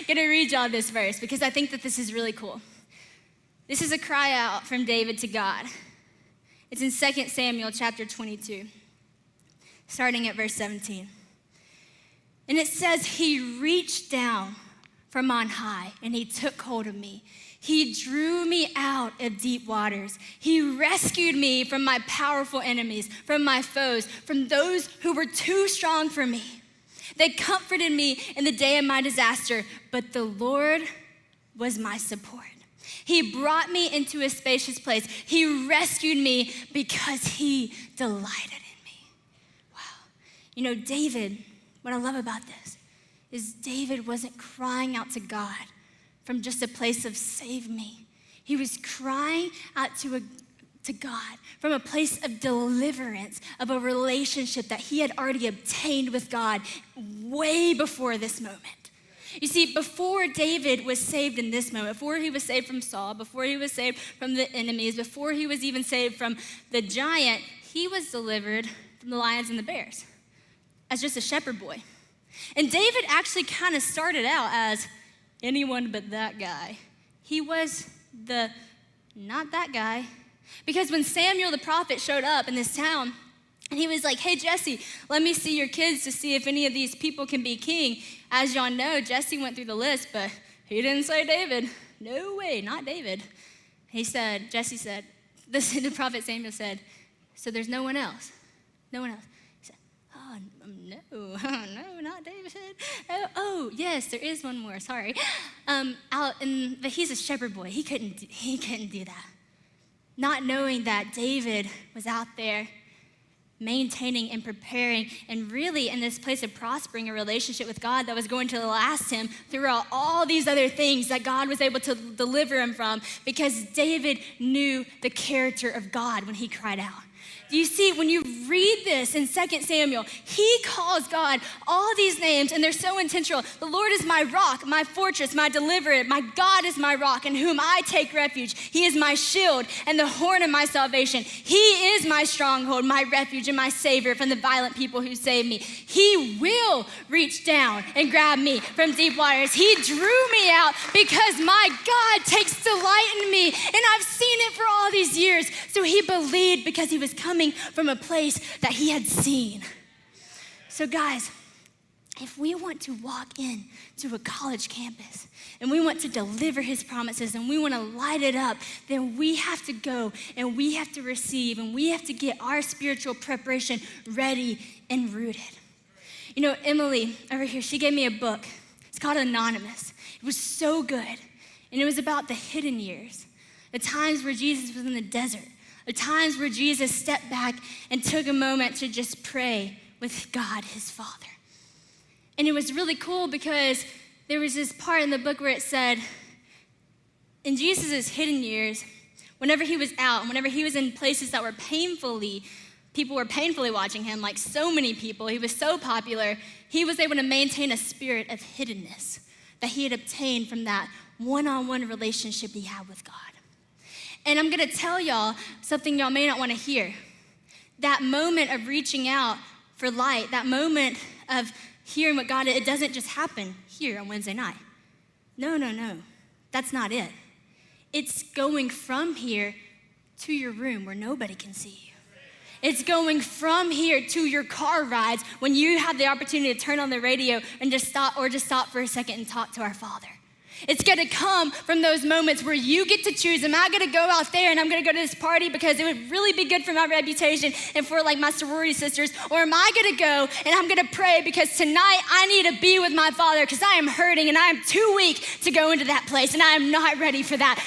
going to read y'all this verse because I think that this is really cool. This is a cry out from David to God. It's in 2 Samuel chapter 22, starting at verse 17. And it says, he reached down from on high and he took hold of me. He drew me out of deep waters. He rescued me from my powerful enemies, from my foes, from those who were too strong for me. They comforted me in the day of my disaster, but the Lord was my support. He brought me into a spacious place. He rescued me because he delighted in me. Wow. You know, David, what I love about this is David wasn't crying out to God from just a place of save me. He was crying out to God from a place of deliverance, of a relationship that he had already obtained with God way before this moment. You see, before David was saved in this moment, before he was saved from Saul, before he was saved from the enemies, before he was even saved from the giant, he was delivered from the lions and the bears as just a shepherd boy. And David actually kind of started out as anyone but that guy. He was the not that guy. Because when Samuel the prophet showed up in this town, and he was like, hey, Jesse, let me see your kids to see if any of these people can be king. As y'all know, Jesse went through the list, but he didn't say David. No way, not David. Jesse said, the prophet Samuel said, so there's no one else? No one else. He said, no, not David. Oh, yes, there is one more, sorry. But he's a shepherd boy. He couldn't do that. Not knowing that David was out there maintaining and preparing and really in this place of prospering a relationship with God that was going to last him throughout all these other things that God was able to deliver him from, because David knew the character of God when he cried out. You see, when you read this in 2 Samuel, he calls God all these names, and they're so intentional. The Lord is my rock, my fortress, my deliverer. My God is my rock, in whom I take refuge. He is my shield and the horn of my salvation. He is my stronghold, my refuge, and my savior from the violent people who save me. He will reach down and grab me from deep waters. He drew me out because my God takes delight in me, and I've seen it for all these years. So he believed because he was coming from a place that he had seen. So guys, if we want to walk in to a college campus and we want to deliver his promises and we want to light it up, then we have to go and we have to receive and we have to get our spiritual preparation ready and rooted. You know, Emily over here, she gave me a book. It's called Anonymous. It was so good. And it was about the hidden years, the times where Jesus was in the desert, the times where Jesus stepped back and took a moment to just pray with God, his Father. And it was really cool because there was this part in the book where it said, in Jesus' hidden years, whenever he was out, whenever he was in places that were people were painfully watching him, like so many people, he was so popular, he was able to maintain a spirit of hiddenness that he had obtained from that one-on-one relationship he had with God. And I'm gonna tell y'all something y'all may not wanna hear. That moment of reaching out for light, that moment of hearing what God, it doesn't just happen here on Wednesday night. No, that's not it. It's going from here to your room where nobody can see you. It's going from here to your car rides when you have the opportunity to turn on the radio and just stop for a second and talk to our Father. It's gonna come from those moments where you get to choose, am I gonna go out there and I'm gonna go to this party because it would really be good for my reputation and for like my sorority sisters, or am I gonna go and I'm gonna pray because tonight I need to be with my Father because I am hurting and I am too weak to go into that place and I am not ready for that.